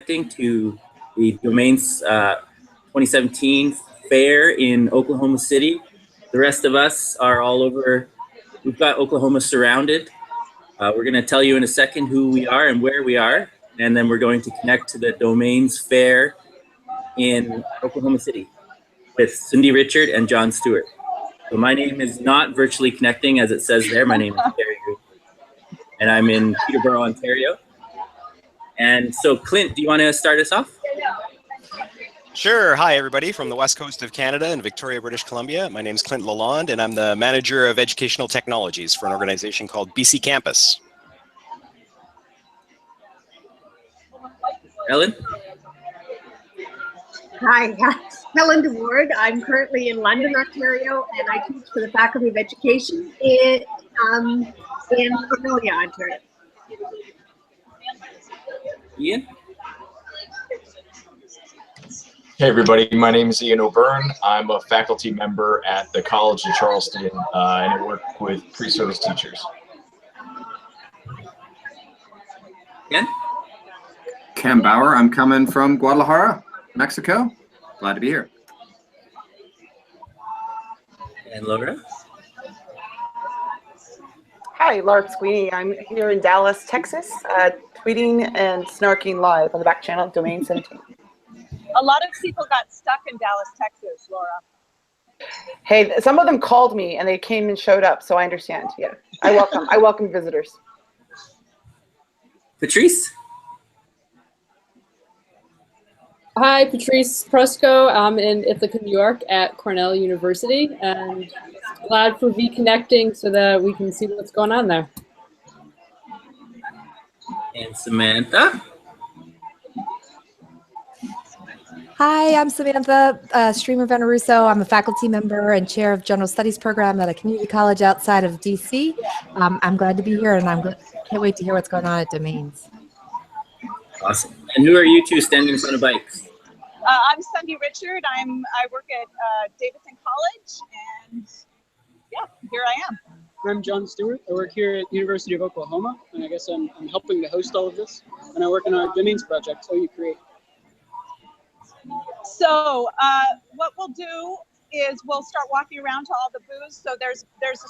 Connecting to the Domains 2017 fair in Oklahoma City. The rest of us are all over. We've got Oklahoma surrounded. We're going to tell you in a second who we are and where we are, and then we're going to connect to the Domains fair in Oklahoma City with Cindy Richard and John Stewart. So my name is not virtually connecting as it says there. My name is Terry Richard, and I'm in Peterborough, Ontario. And so Clint, do you want to start us off? Sure. Hi, everybody from the west coast of Canada and Victoria, British Columbia. My name is Clint Lalonde, and I'm the manager of educational technologies for an organization called BC Campus. Ellen? Hi, Helen DeWard. I'm currently in London, Ontario, and I teach for the Faculty of Education in Cornelia, Ontario. Ian? Hey everybody, my name is Ian O'Byrne. I'm a faculty member at the College of Charleston and I work with pre-service teachers. Ken? Cam Bauer, I'm coming from Guadalajara, Mexico. Glad to be here. And Laura? Hi, Laura Sweeney. I'm here in Dallas, Texas, tweeting and snarking live on the back channel, Domain 17. A lot of people got stuck in Dallas, Texas, Laura. Hey, some of them called me and they came and showed up, so I understand. Yeah, I welcome visitors. Patrice? Hi, Patrice Prosco. I'm in Ithaca, New York at Cornell University, and glad for V-Connecting so that we can see what's going on there. And Samantha? Hi, I'm Samantha Streamer Veneruso. I'm a faculty member and chair of General Studies program at a community college outside of DC. I'm glad to be here, and can't wait to hear what's going on at Domains. Awesome. And who are you two standing in front of bikes? I'm Cindy Richard. I work at Davidson College, and yeah, here I am. I'm John Stewart. I work here at the University of Oklahoma, and I guess I'm helping to host all of this. And I work in our Domains project, OU Create. So what we'll do is we'll start walking around to all the booths. So there's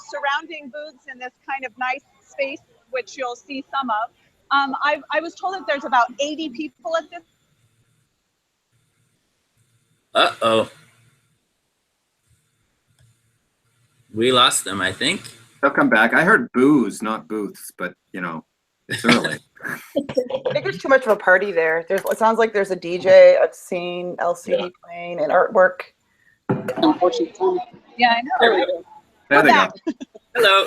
surrounding booths in this kind of nice space, which you'll see some of. I was told that there's about 80 people at this. Uh-oh. We lost them, I think. They'll come back. I heard booze, not booths, but you know, it's early. I think there's too much of a party there. It sounds like there's a DJ, a scene, LCD playing, and artwork. Unfortunate timing. Yeah, I know. There we go. There they go. Hello.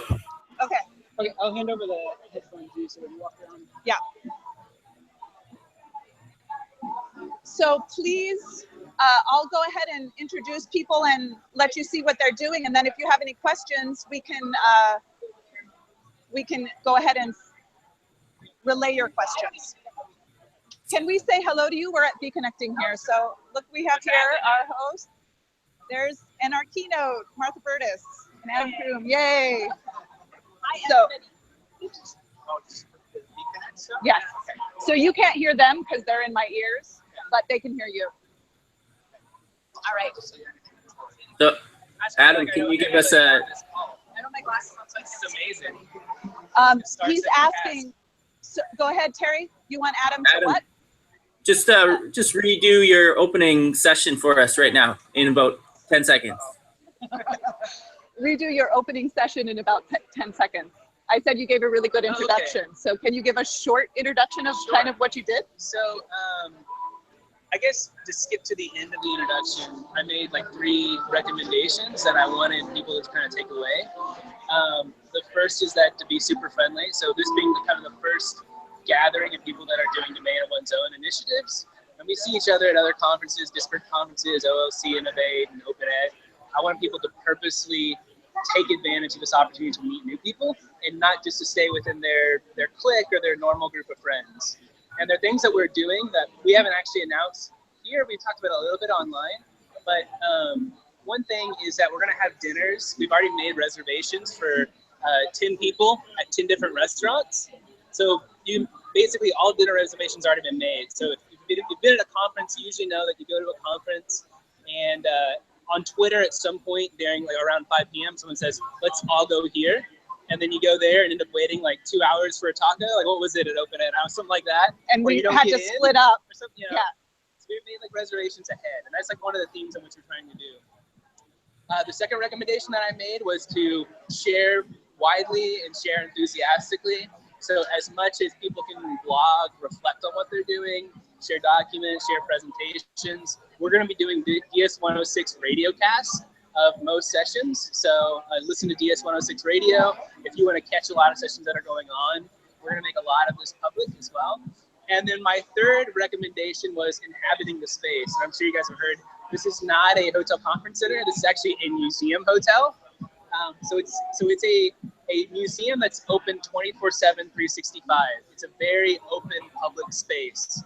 Okay. Okay, I'll hand over the headphones to you so we can walk around. Yeah. So please, I'll go ahead and introduce people and let you see what they're doing. And then if you have any questions, we can go ahead and relay your questions. Can we say hello to you? We're at V-Connecting here. So look, we have here our host. There's, and our keynote, Martha Burtis and Adam Kroom. Yay. So, yes. So you can't hear them because they're in my ears, but they can hear you. All right. So, Adam, can you give us a... I don't make glasses. It's amazing. He's asking, so go ahead, Terry. You want Adam to what? Just redo your opening session for us right now in about 10 seconds. Redo your opening session in about 10 seconds. I said you gave a really good introduction. Okay. So can you give a short introduction of kind of what you did? So I guess to skip to the end of the introduction, I made like 3 recommendations that I wanted people to kind of take away. The first is that to be super friendly. So this being kind of the first gathering of people that are doing domain of one's own initiatives. And we see each other at other conferences, disparate conferences, OLC, Innovate, and Open Ed. I want people to purposely take advantage of this opportunity to meet new people and not just to stay within their clique or their normal group of friends. And there are things that we're doing that we haven't actually announced here. We've talked about it a little bit online, but one thing is that we're gonna have dinners. We've already made reservations for 10 people at 10 different restaurants. So basically all dinner reservations already been made. So if been at a conference, you usually know that you go to a conference and on Twitter at some point during like around 5 p.m. someone says, let's all go here. And then you go there and end up waiting like 2 hours for a taco. Like what was it at Open Ed House? Something like that. And we you don't had get to in split up. or something, you know? Yeah. So we made like reservations ahead. And that's like one of the themes in which we're trying to do. The second recommendation that I made was to share widely and share enthusiastically. So as much as people can blog, reflect on what they're doing, share documents, share presentations, we're going to be doing DS106 radio casts of most sessions. So listen to DS106 radio. If you want to catch a lot of sessions that are going on, we're going to make a lot of this public as well. And then my third recommendation was inhabiting the space. And I'm sure you guys have heard, this is not a hotel conference center. This is actually a museum hotel. So it's a museum that's open 24/7, 365. It's a very open public space.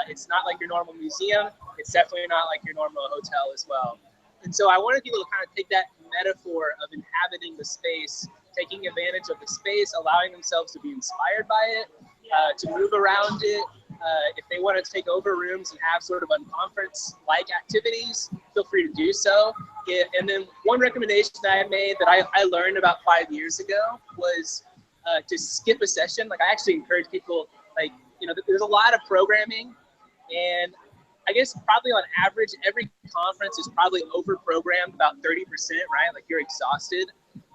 It's not like your normal museum. It's definitely not like your normal hotel as well. And so I wanted people to kind of take that metaphor of inhabiting the space, taking advantage of the space, allowing themselves to be inspired by it, to move around it. If they want to take over rooms and have sort of unconference-like activities, feel free to do so. And then one recommendation that I made that I learned about 5 years ago was to skip a session. Like I actually encourage people, like, you know, there's a lot of programming, and I guess probably on average, every conference is probably over-programmed about 30%, right? Like you're exhausted.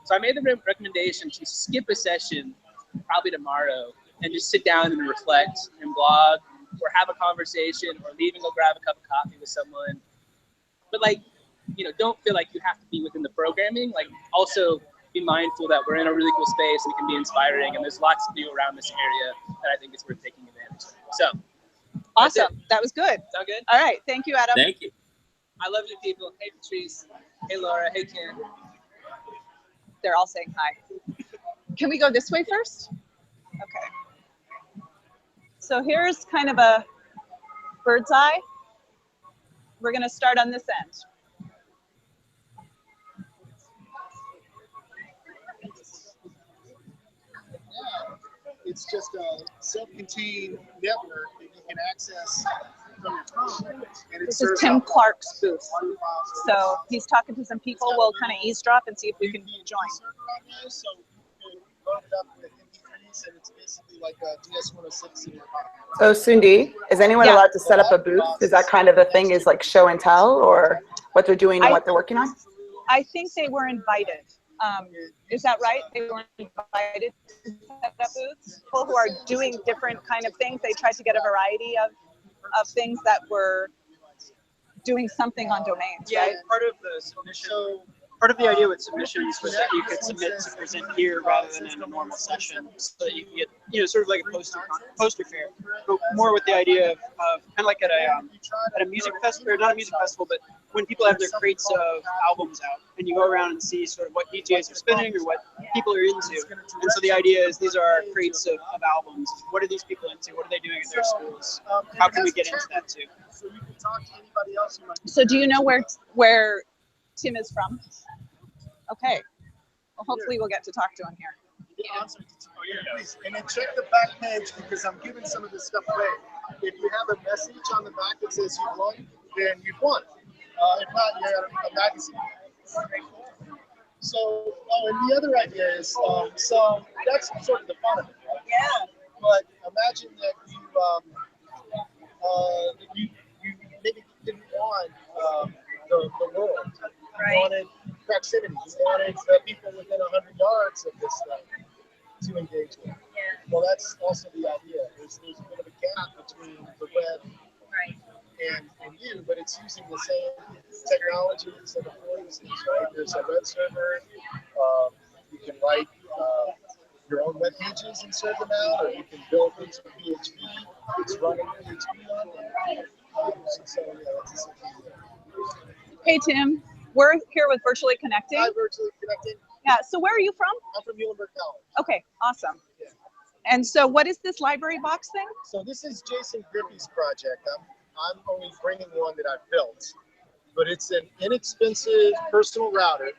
So I made the recommendation to skip a session probably tomorrow and just sit down and reflect and blog or have a conversation or leave and go grab a cup of coffee with someone. But like, you know, don't feel like you have to be within the programming. Like also be mindful that we're in a really cool space and it can be inspiring, and there's lots to do around this area that I think is worth taking advantage of. So. Awesome. That was good. Sound good? All right. Thank you, Adam. Thank you. I love you people. Hey, Patrice. Hey, Laura. Hey, Ken. They're all saying hi. Can we go this way first? Okay. So here's kind of a bird's eye. We're going to start on this end. It's just a self-contained network that you can access from your phone. And This is Tim Clark's booth. So he's talking to some people. We'll kind of eavesdrop and see if we can join. So you can load it up with MP3s, and it's basically like a DS106 in your pocket. So Sundi, is anyone Yeah. allowed to set up a booth? Is that kind of a thing, is like show and tell, or what they're doing and what they're working on? I think they were invited. Is that right? They were invited to set up booths. People who are doing different kind of things. They tried to get a variety of things that were doing something on domains, yeah, right? Part of the submission, part of the idea with submissions was that you could submit to present here rather than in a normal session, so that you can get, you know, sort of like a poster fair, but more with the idea of kind of like at a music festival, or not a music festival, but when people have their crates of albums out, and you go around and see sort of what DJs are spinning or what people are into. And so the idea is these are crates of albums. What are these people into? What are they doing at their schools? How can we get into that too? So you can talk to anybody else you might. So do you know where Tim is from? Okay. Well, hopefully we'll get to talk to him here. Please. And then check the back page, because I'm giving some of this stuff away. If you have a message on the back that says you won, then you've won. If not, you have a magazine. So, and the other idea is, so that's sort of the fun of it, right? Yeah. But imagine that you maybe didn't want the world. Right. You wanted proximity. You wanted the people within 100 yards of this thing to engage with. Yeah. Well, that's also the idea. There's a bit of a gap between the web and you, but it's using the same technologies and employees, right? There's a web server. You can write your own web pages and serve them out, or you can build things with PHP. It's running PHP on there. So yeah, that's essentially it. Hey, Tim. We're here with Virtually Connecting. Hi, Virtually Connecting. Yeah. So where are you from? I'm from Muhlenberg College. Okay. Awesome. Yeah. And so what is this library box thing? So this is Jason Griffey's project. I'm only bringing one that I've built, but it's an inexpensive personal router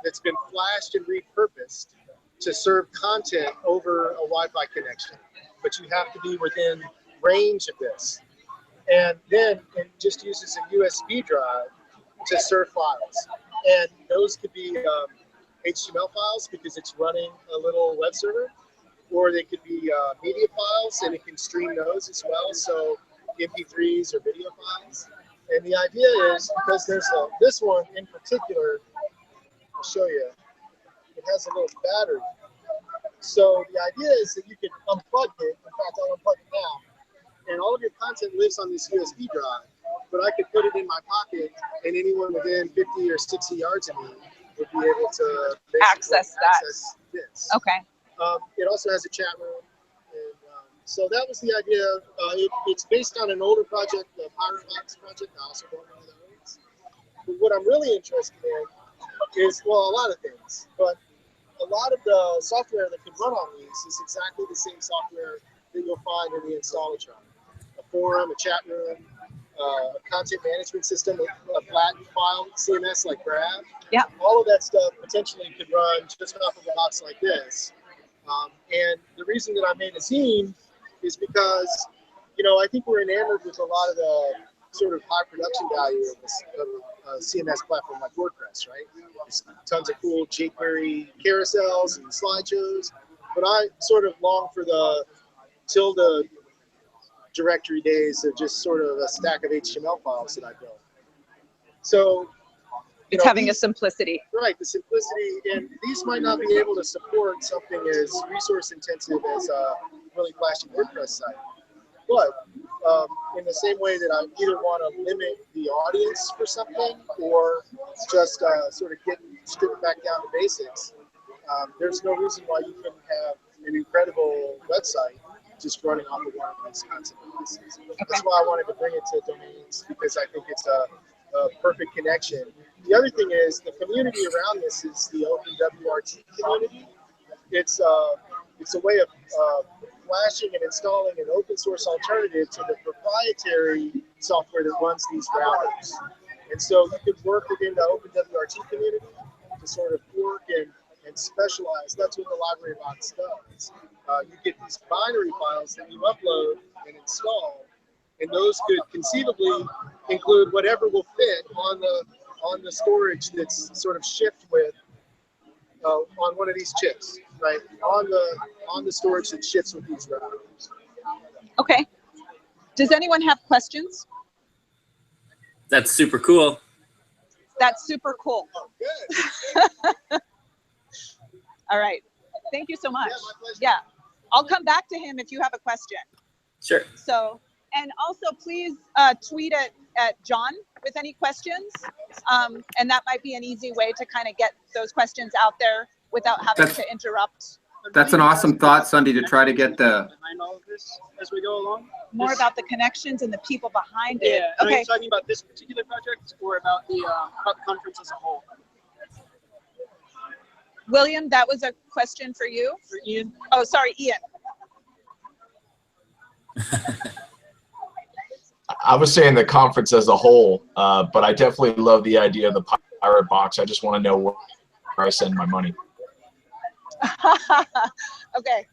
that's been flashed and repurposed to serve content over a Wi-Fi connection. But you have to be within range of this. And then it just uses a USB drive to surf files. And those could be HTML files because it's running a little web server, or they could be media files, and it can stream those as well. So MP3s or video files. And the idea is, because there's this one in particular, I'll show you, it has a little battery. So the idea is that you can unplug it. In fact, I'll unplug it now. And all of your content lives on this USB drive, but I could put it in my pocket, and anyone within 50 or 60 yards of me would be able to access this. Okay. It also has a chat room. And, so that was the idea. It's based on an older project, the Pirate Box project. I also don't know those. But what I'm really interested in is, well, a lot of things, but a lot of the software that can run on these is exactly the same software that you'll find in the Installatron. A forum, a chat room, a content management system, a flat file CMS like Grab. Yeah. All of that stuff potentially could run just off of a box like this. And the reason that I made a zine is because, you know, I think we're enamored with a lot of the sort of high production value of a CMS platform like WordPress, right? There's tons of cool jQuery carousels and slideshows, but I sort of long for the tilde directory days of just sort of a stack of HTML files that I built. So, it's having a simplicity. Right, the simplicity, and these might not be able to support something as resource intensive as a really flashy WordPress site. But in the same way that I either want to limit the audience for something or just sort of strip it back down to basics, there's no reason why you couldn't have an incredible website just running off of one of these content devices. That's why I wanted to bring it to domains, because I think it's a perfect connection. The other thing is the community around this is the OpenWRT community. It's a way of flashing and installing an open source alternative to the proprietary software that runs these routers. And so you could work within the OpenWRT community to sort of work and specialize. That's what the Library Box does. You get these binary files that you upload and install, and those could conceivably include whatever will fit on the storage that's sort of shipped with on one of these chips, right? On the storage that ships with these routers. Okay. Does anyone have questions? That's super cool. That's super cool. Oh, good. All right. Thank you so much. Yeah. I'll come back to him if you have a question. Sure. So, and also please tweet at John with any questions. And that might be an easy way to kind of get those questions out there without having to interrupt. That's an awesome thought, Sunday, to try to get the... Behind all of this as we go along? More about the connections and the people behind it. Yeah, Okay. are you talking about this particular project or about the conference as a whole? William, that was a question for you. For Ian? Oh, sorry, Ian. I was saying the conference as a whole, but I definitely love the idea of the Pirate Box. I just want to know where I send my money. Okay.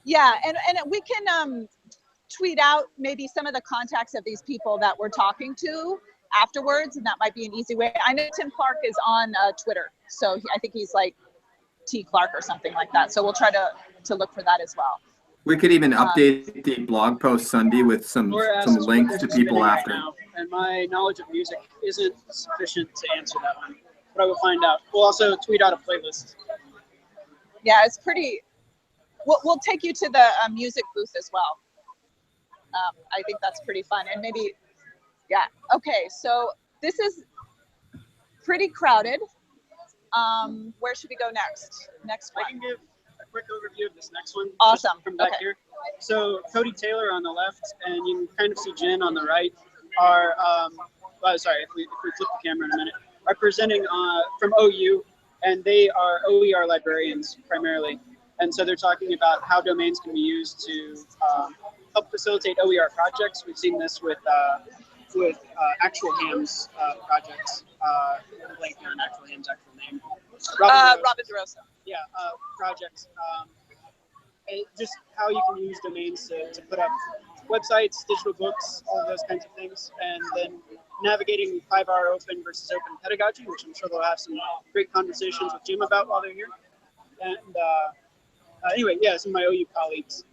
Yeah, and we can tweet out maybe some of the contacts of these people that we're talking to afterwards, and that might be an easy way. I know Tim Clark is on Twitter, so I think he's like T Clark or something like that. So we'll try to look for that as well. We could even update the blog post, Sunday, with some links to people after. Right now, and my knowledge of music isn't sufficient to answer that one, but I will find out. We'll also tweet out a playlist. Yeah, it's pretty. We'll take you to the music booth as well. I think that's pretty fun, and maybe, yeah. Okay, so this is pretty crowded. Where should we go next? Next one. I can give a quick overview of this next one. Awesome. From back here. So Cody Taylor on the left, and you can kind of see Jen on the right. Are sorry, if we flip the camera in a minute, are presenting from OU, and they are OER librarians primarily. And so they're talking about how domains can be used to help facilitate OER projects. We've seen this with Actual Ham's projects. I'm blanking on Actual Ham's actual name. Robin DeRosa. Yeah, projects. Just how you can use domains to put up websites, digital books, all of those kinds of things, and then navigating 5R open versus open pedagogy, which I'm sure they'll have some great conversations with Jim about while they're here. And anyway, yeah, some of my OU colleagues.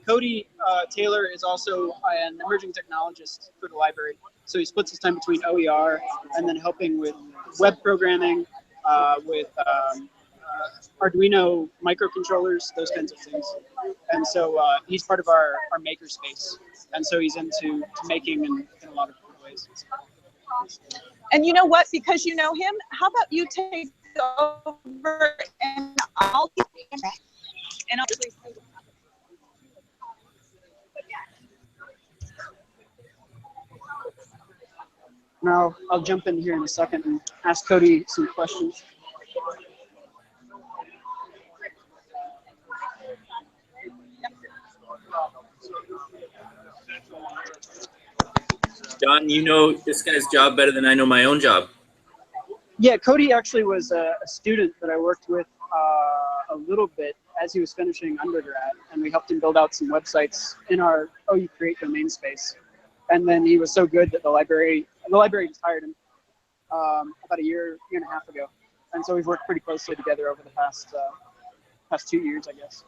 Cody Taylor is also an emerging technologist for the library. So he splits his time between OER and then helping with web programming, with Arduino microcontrollers, those kinds of things. And so he's part of our makerspace. And so he's into making in a lot of different ways. And you know what? Because you know him, how about you take over and I'll Now I'll jump in here in a second and ask Cody some questions. John, you know this guy's job better than I know my own job. Yeah, Cody actually was a student that I worked with a little bit as he was finishing undergrad, and we helped him build out some websites in our OU Create domain space. And then he was so good that the library just hired him about a year and a half ago. And so we've worked pretty closely together over the past 2 years, I guess.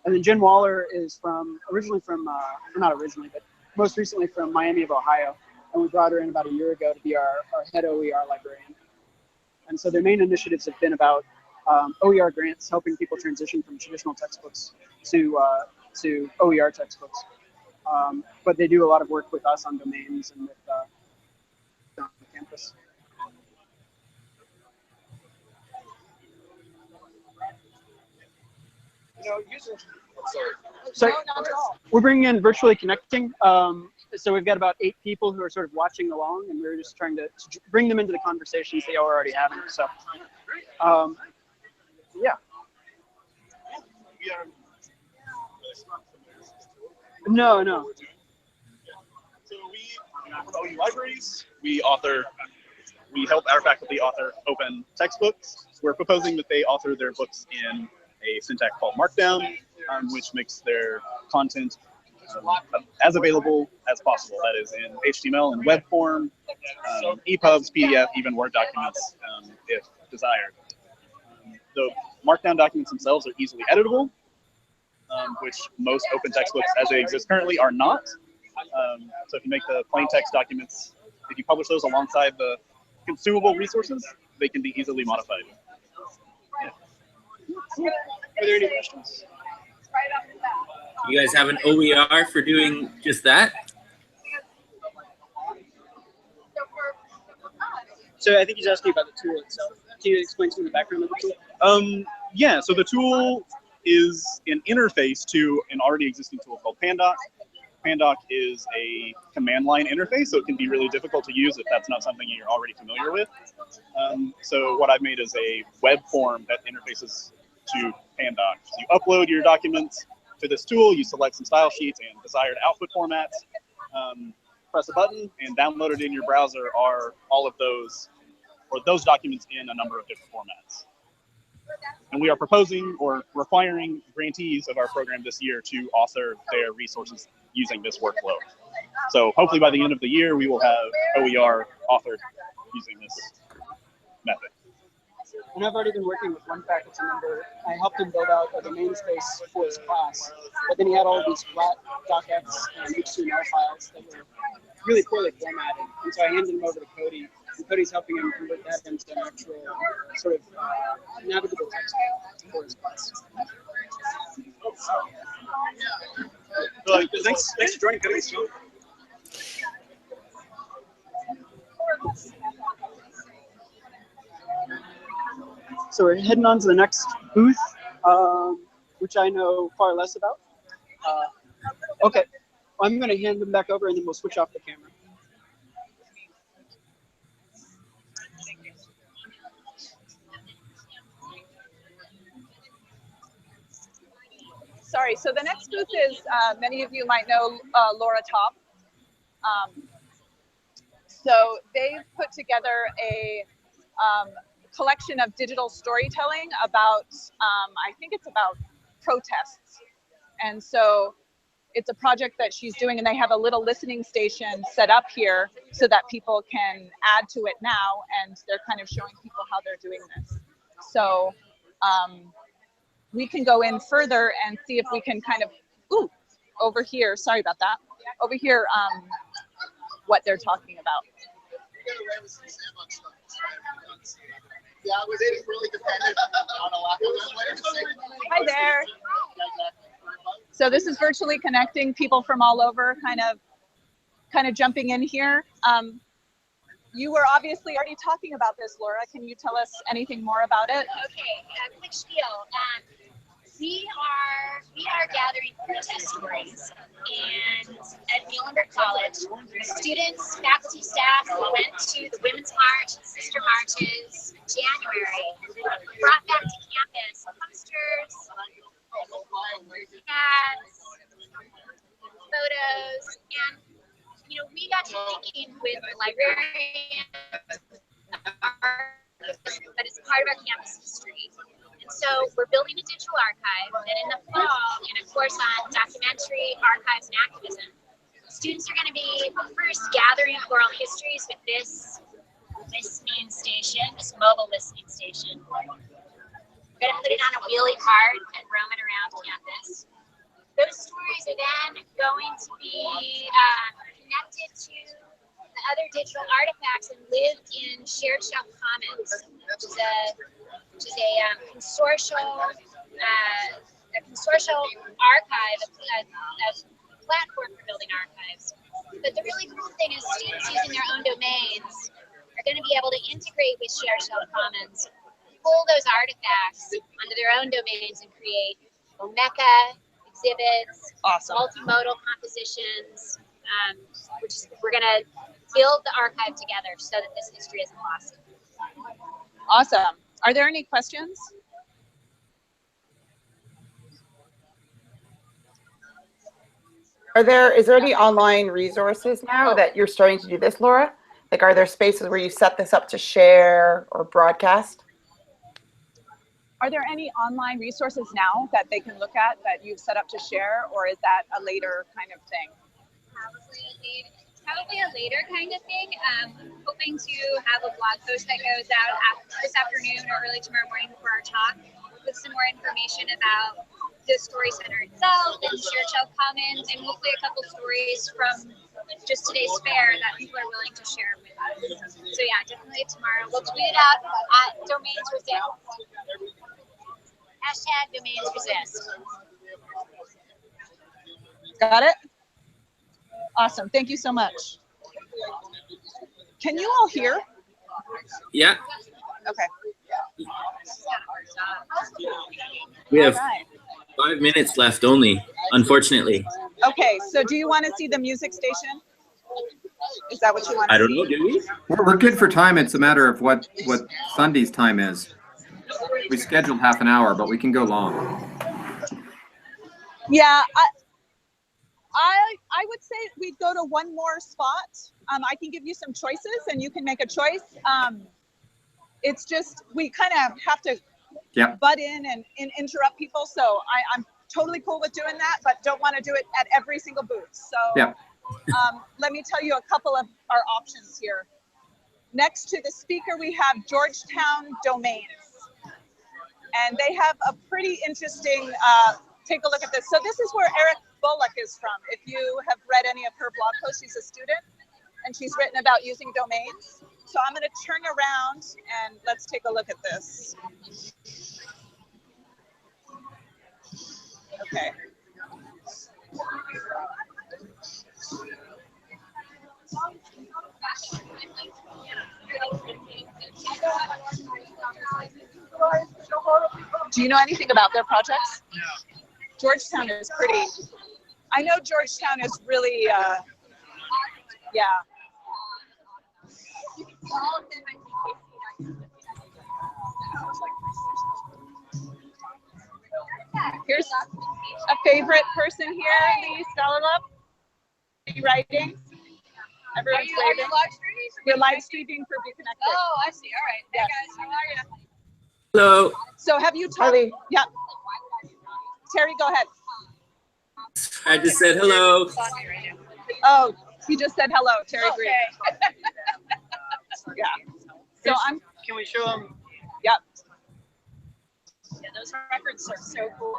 And then Jen Waller is not originally, but most recently from Miami of Ohio. And we brought her in about a year ago to be our head OER librarian. And so their main initiatives have been about OER grants, helping people transition from traditional textbooks to OER textbooks. But they do a lot of work with us on domains and with on campus. So we're bringing in virtually connecting. So we've got about 8 people who are sort of watching along, and we're just trying to bring them into the conversations they are already having. So, yeah. No. So we OU Libraries, we help our faculty author open textbooks. We're proposing that they author their books in a syntax called Markdown, which makes their content as available as possible. That is in HTML and web form, EPUBs, PDF, even Word documents, if desired. The Markdown documents themselves are easily editable, which most open textbooks as they exist currently are not. So if you make the plain text documents, if you publish those alongside the consumable resources, they can be easily modified. Are there any questions? You guys have an OER for doing just that? So I think he's asking about the tool itself. Can you explain some of the background of the tool? Yeah, so the tool is an interface to an already existing tool called Pandoc. Pandoc is a command line interface, so it can be really difficult to use if that's not something you're already familiar with. So what I've made is a web form that interfaces to Pandoc. So you upload your documents to this tool, you select some style sheets and desired output formats, press a button, and downloaded in your browser are all of those, or those documents in a number of different formats. And we are proposing or requiring grantees of our program this year to author their resources using this workflow. So hopefully by the end of the year, we will have OER authored using this method. And I've already been working with one faculty member. I helped him build out a domain space for his class, but then he had all of these flat docx and HTML files that were really poorly formatted. And so I handed him over to Cody, and Cody's helping him convert that into an actual sort of navigable text for his class. Thanks for joining, Cody. So we're heading on to the next booth, which I know far less about. Okay, I'm going to hand them back over and then we'll switch off the camera. Sorry, so the next booth is, many of you might know Laura Top. So they've put together a collection of digital storytelling about, I think it's about protests. And so it's a project that she's doing, and they have a little listening station set up here so that people can add to it now, and they're kind of showing people how they're doing this. So we can go in further and see if we can kind of, over here, sorry about that, over here, what they're talking about. Yeah, was it really dependent on a lack of Hi there. So this is virtually connecting people from all over, kind of jumping in here. You were obviously already talking about this, Laura. Can you tell us anything more about it? Okay, quick spiel. We are gathering protest stories, and at Muhlenberg College, students, faculty, staff went to the Women's March and Sister Marches in January, brought back to campus posters, ads, photos, and we got to thinking with the librarians, but it's part of our campus history. And so we're building a digital archive, and in the fall, in a course on documentary, archives, and activism, students are going to be first gathering oral histories with this listening station, this mobile listening station. We're going to put it on a wheelie cart and roam it around campus. Those stories are then going to be connected to the other digital artifacts and live in Shared Shelf Commons, which is a consortial archive, a platform for building archives. But the really cool thing is students using their own domains are going to be able to integrate with Shared Shelf Commons, pull those artifacts onto their own domains and create Omeka exhibits, multimodal compositions. We're going to build the archive together so that this history isn't lost. Awesome. Are there any questions? Is there any online resources now that you're starting to do this, Laura? Like, are there spaces where you set this up to share or broadcast? Are there any online resources now that they can look at that you've set up to share, or is that a later kind of thing? Probably a later kind of thing. Hoping to have a blog post that goes out this afternoon or early tomorrow morning before our talk with some more information about the Story Center itself and Shared Shelf Commons, and hopefully a couple stories from just today's fair that people are willing to share with us. So yeah, definitely tomorrow. We'll tweet it out at Domains Resist. Hashtag Domains Resist. Got it? Awesome. Thank you so much. Can you all hear? Yeah. Okay. We have 5 minutes left only, unfortunately. Okay, so do you want to see the music station? Is that what you want to see? I don't know, do we? We're good for time. It's a matter of what Sunday's time is. We scheduled half an hour, but we can go long. Yeah, I would say we'd go to one more spot. I can give you some choices and you can make a choice. It's just, we kind of have to butt in and interrupt people. So I'm totally cool with doing that, but don't want to do it at every single booth. So let me tell you a couple of our options here. Next to the speaker, we have Georgetown Domains. And they have a pretty interesting, take a look at this. So this is where Eric Bullock is from. If you have read any of her blog posts, she's a student and she's written about using domains. So I'm going to turn around and let's take a look at this. Okay. Do you know anything about their projects? Yeah. Georgetown is pretty, I know Georgetown is really, yeah. Here's a favorite person here, Lee Stallerlove. Are you writing? Everyone's waving. You're live streaming for Be Connected. Oh, I see. All right. Hey guys, how are you? Hello. So have you talked? Yeah. Terry, go ahead. I just said hello. Oh, he just said hello, Terry Green. Yeah. So Can we show them? Yep. Yeah, those records are so cool.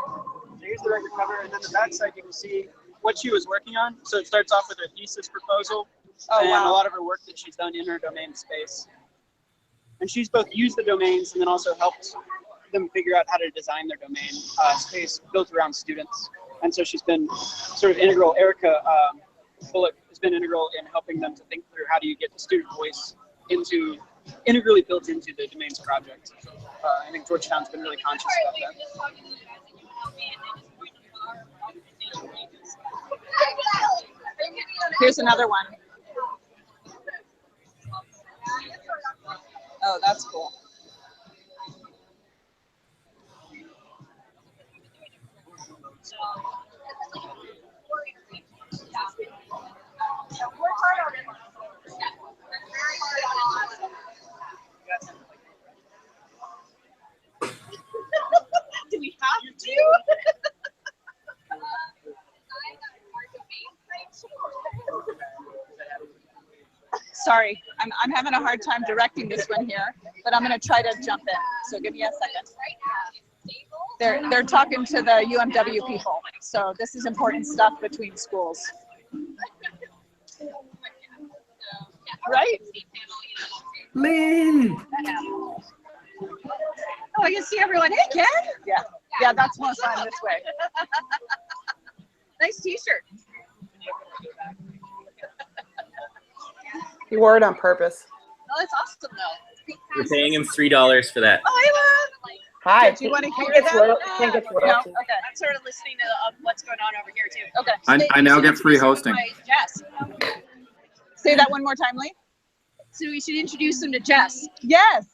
So here's the record cover, and then the back side you can see what she was working on. So it starts off with her thesis proposal and a lot of her work that she's done in her domain space. And she's both used the domains and then also helped them figure out how to design their domain space built around students. And so she's been sort of integral. Erica Bullock has been integral in helping them to think through how do you get the student voice integrally built into the domains project. I think Georgetown's been really conscious about that. Here's another one. Oh, that's cool. Do we have to? Sorry, I'm having a hard time directing this one here, but I'm going to try to jump in. So give me a second. They're talking to the UMW people, so this is important stuff between schools. Right? Lee! Oh, I can see everyone. Hey, Ken. Yeah, that's most time this way. Nice T-shirt. You wore it on purpose. Oh, that's awesome, though. We're paying him $3 for that. Oh, hey, Hi. do you want to hear Can't that? get No? royalty. Okay. I'm sort of listening to what's going on over here too. Okay. I now get free hosting. Jess. Say that one more time, Lee. So we should introduce them to Jess. Yes.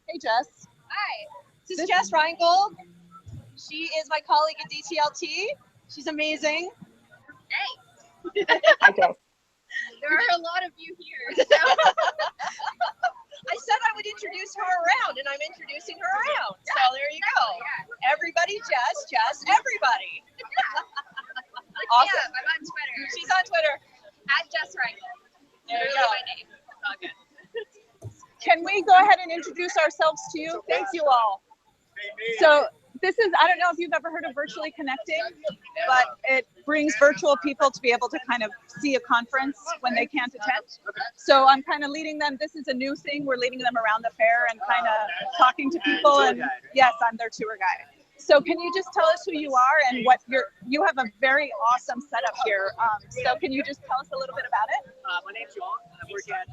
Hey, Jess. Hi. This is Jess Reingold. She is my colleague at DTLT. She's amazing. Hey. Hi, Jess. There are a lot of you here. So I said I would introduce her around, and I'm introducing her around. So there you go. Everybody, Jess, everybody. Awesome. Yeah, I'm on Twitter. She's on Twitter. At Jess Reingold. There you Literally go. my name. It's all good. Can we go ahead and introduce ourselves to you? Thank you all. So this is, I don't know if you've ever heard of Virtually Connecting, but it brings virtual people to be able to kind of see a conference when they can't attend. So I'm kind of leading them. This is a new thing. We're leading them around the fair and kind of talking to people. And yes, I'm their tour guide. So can you just tell us who you are and what you have a very awesome setup here. So can you just tell us a little bit about it? My name's John, and I work at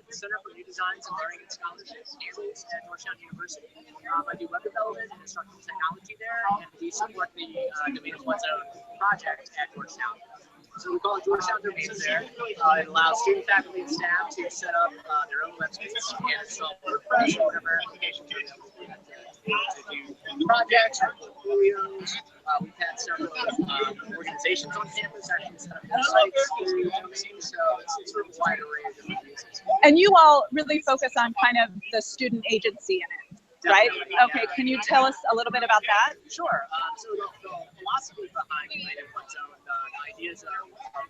the Center for New Designs and Learning and Scholarships at Georgetown University. I do web development and instructional technology there, and we support the Domain of One's Own project at Georgetown. So we call it Georgetown Domains there. It allows student, faculty, and staff to set up their own websites and install WordPress or whatever applications are available to do projects or portfolios. We've had several organizations on campus actually set up websites through domains, so it's sort of a wide array of different uses. And you all really focus on kind of the student agency in it, right? Okay, can you tell us a little bit about that? Sure. So the philosophy behind Domain of One's Own, the ideas of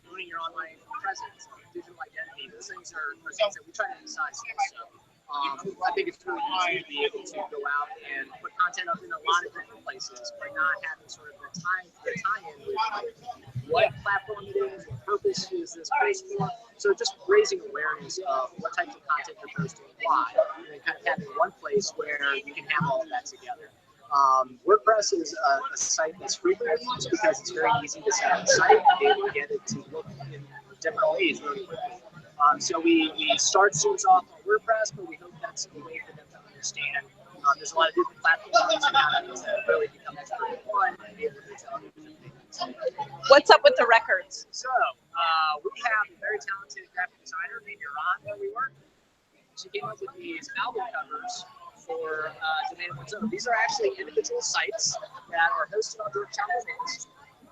owning your online presence, digital identity, those things are things that we try to emphasize. So I think it's really easy to be able to go out and put content up in a lot of different places, but not having sort of the tie-in with like, what platform it is, what purpose is this place for. So just raising awareness of what types of content you're posting and why, and then kind of having one place where you can have all of that together. WordPress is a site that's frequently used because it's very easy to set up a site and be able to get it to look in different ways really quickly. So we start students off on WordPress, but we hope that's a way for them to understand. There's a lot of different platforms and how to really become expert in one and be able to tell other things. What's up with the records? So we have a very talented graphic designer named Iran where we work. She came up with these album covers for Domain of One's Own. These are actually individual sites that are hosted on Georgetown Domains.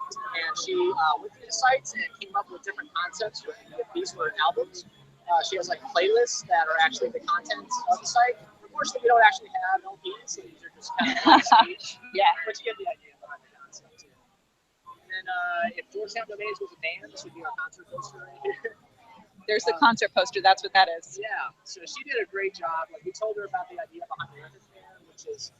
And she went through the sites and came up with different concepts with these for albums. She has like playlists that are actually the contents of the site. Unfortunately, we don't actually have LPs, so these are just kind of on stage. Yeah. But you get the idea behind the concept too. And then if Georgetown Domains was a band, this would be our concert poster right here. There's the concert poster. That's what that is. Yeah, so she did a great job. Like, we told her about the idea behind the record fair, which is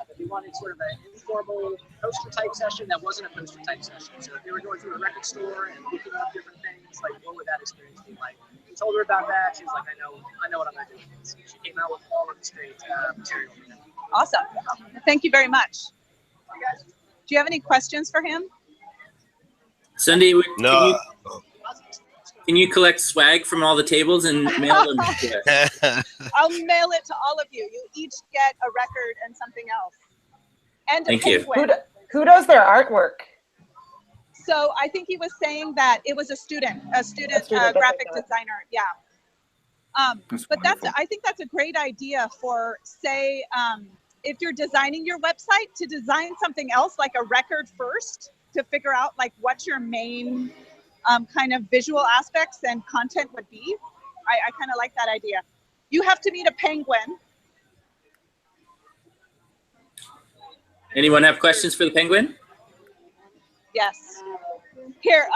that we wanted sort of an informal poster type session that wasn't a poster type session. So if they were going through a record store and looking up different things, like what would that experience be like? We told her about that. She was like, I know what I'm gonna do. So she came out with all of this great material. Awesome. Thank you very much. Do you have any questions for him? Sunday, No. can you collect swag from all the tables and mail them to us? I'll mail it to all of you. You each get a record and something else. And a Thank you. penguin. Who does their artwork? So I think he was saying that it was a student graphic designer. Yeah. But I think that's a great idea for, say, if you're designing your website, to design something else like a record first, to figure out like what your main kind of visual aspects and content would be. I kind of like that idea. You have to meet a penguin. Anyone have questions for the penguin? Yes. Here,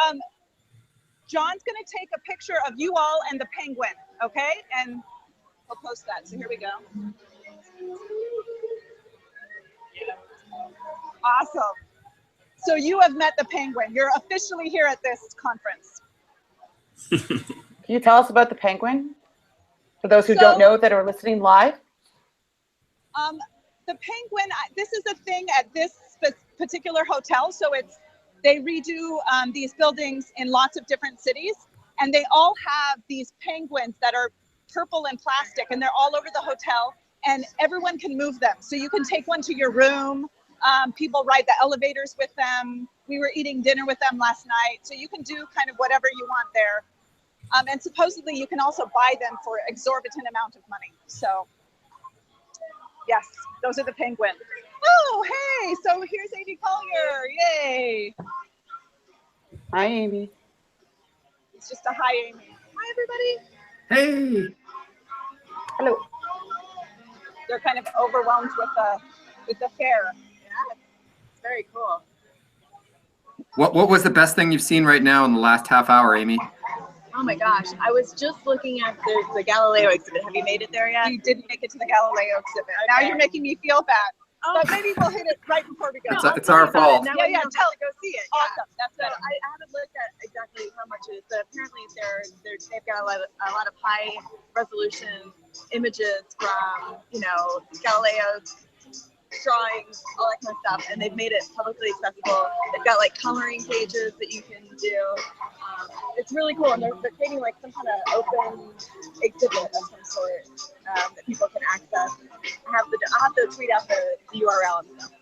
John's going to take a picture of you all and the penguin, okay? And we'll post that. So here we go. Awesome. So you have met the penguin. You're officially here at this conference. Can you tell us about the penguin? For those who don't know that are listening live? The penguin, this is a thing at this particular hotel. So they redo these buildings in lots of different cities, and they all have these penguins that are purple and plastic, and they're all over the hotel, and everyone can move them. So you can take one to your room. People ride the elevators with them. We were eating dinner with them last night. So you can do kind of whatever you want there. And supposedly you can also buy them for exorbitant amount of money. So yes, those are the penguins. Oh, hey, so here's Amy Collier, yay. Hi, Amy. It's just a hi, Amy. Hi, everybody. Hey. Hello. They're kind of overwhelmed with the fair. Yeah, it's very cool. What was the best thing you've seen right now in the last half hour, Amy? Oh my gosh, I was just looking at the Galileo exhibit. Have you made it there yet? You didn't make it to the Galileo exhibit. Okay. Now you're making me feel bad. But maybe we'll hit it right before we go. It's our fault. Now Yeah, tell to go see it. Awesome. That's So better. I haven't looked at exactly how much it is, but apparently they've got a lot of high resolution images from Galileo's drawings, all that kind of stuff, and they've made it publicly accessible. They've got like coloring pages that you can do. It's really cool, and they're creating like some kind of open exhibit of some sort that people can access. I'll have to tweet out the URL and stuff.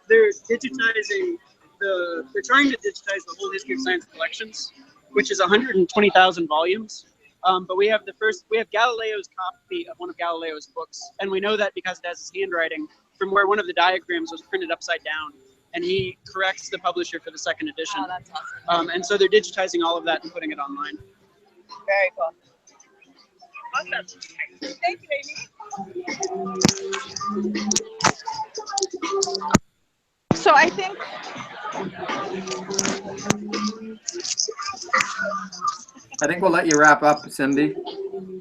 They're digitizing they're trying to digitize the whole history of science collections, which is 120,000 volumes. But we have Galileo's copy of one of Galileo's books, and we know that because it has his handwriting from where one of the diagrams was printed upside down, and he corrects the publisher for the second edition. Oh, that's awesome. And so they're digitizing all of that and putting it online. Very cool. Awesome. Thank you, Amy. So I think we'll let you wrap up, Cindy.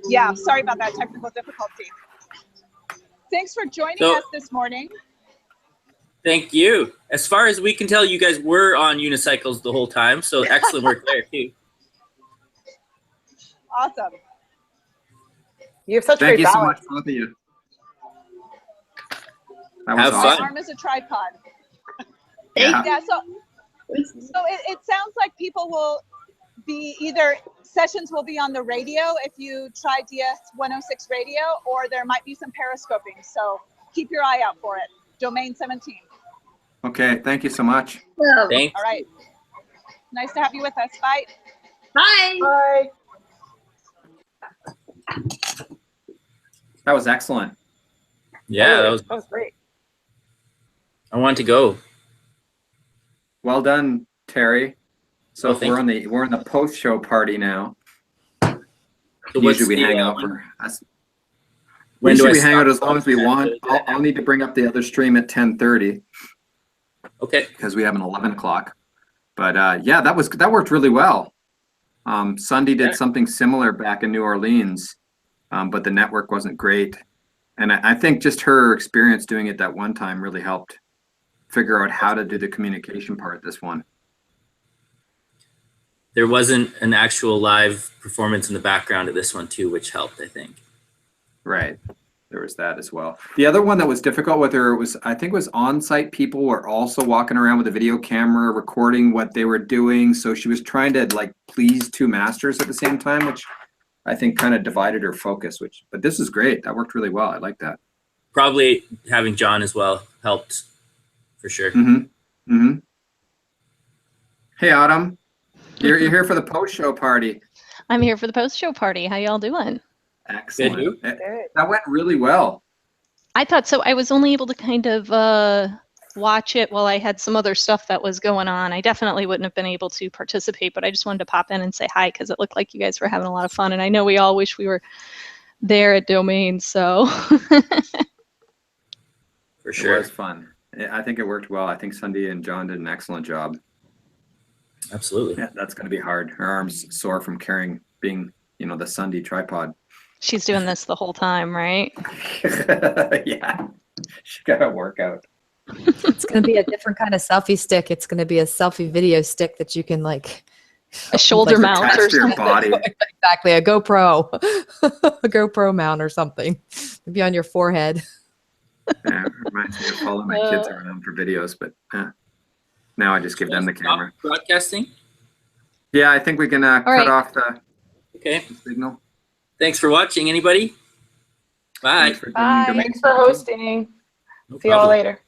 Yeah, sorry about that technical difficulty. Thanks for joining us this morning. Thank you. As far as we can tell, you guys were on unicycles the whole time, so excellent work there too. Awesome. You have such Thank great you so balance. much, both of you. That was Have awesome. fun. Arm is a tripod. Yeah. Yeah, so it sounds like people will be either sessions will be on the radio if you try DS 106 radio, or there might be some periscoping. So keep your eye out for it. Domain 17. Okay, thank you so much. Thanks. All right. Nice to have you with us. Bye. Bye. Bye. That was excellent. Yeah, that was great. I want to go. Well done, Terry. So Oh, thank we're in the post-show party now. So what's Usually we the, hang out when- for us. when do Usually I we hang out stop? as long as we want. I'll need to bring up the other stream at 10:30 Okay. because we have an 11 o'clock. But yeah, that worked really well. Sunday did something similar back in New Orleans, but the network wasn't great. And I think just her experience doing it that one time really helped figure out how to do the communication part this one. There wasn't an actual live performance in the background of this one too, which helped, I think. Right. There was that as well. The other one that was difficult with her was, I think, was on-site people were also walking around with a video camera recording what they were doing. So she was trying to like please two masters at the same time, which I think kind of divided her focus, but this is great. That worked really well. I like that. Probably having John as well helped for sure. Mm-hmm. Mm-hmm. Hey, Autumn, you're here for the post-show party. I'm here for the post-show party. How y'all doing? Excellent. That went really well. I thought so. I was only able to kind of watch it while I had some other stuff that was going on. I definitely wouldn't have been able to participate, but I just wanted to pop in and say hi because it looked like you guys were having a lot of fun. And I know we all wish we were there at Domain, so. For sure. It was fun. I think it worked well. I think Sunday and John did an excellent job. Absolutely. Yeah, that's going to be hard. Her arm's sore from being, the Sunday tripod. She's doing this the whole time, right? Yeah, she got a workout. It's going to be a different kind of selfie stick. It's going to be a selfie video stick that you can like a shoulder mount or to your body. Exactly, a GoPro, a GoPro mount or something. Maybe on your forehead. Yeah, it reminds me of following my kids around for videos, but now I just give them the camera. Broadcasting? Yeah, I think we can cut off the signal. Thanks for watching, anybody. Bye. Bye. Thanks for hosting. See y'all later.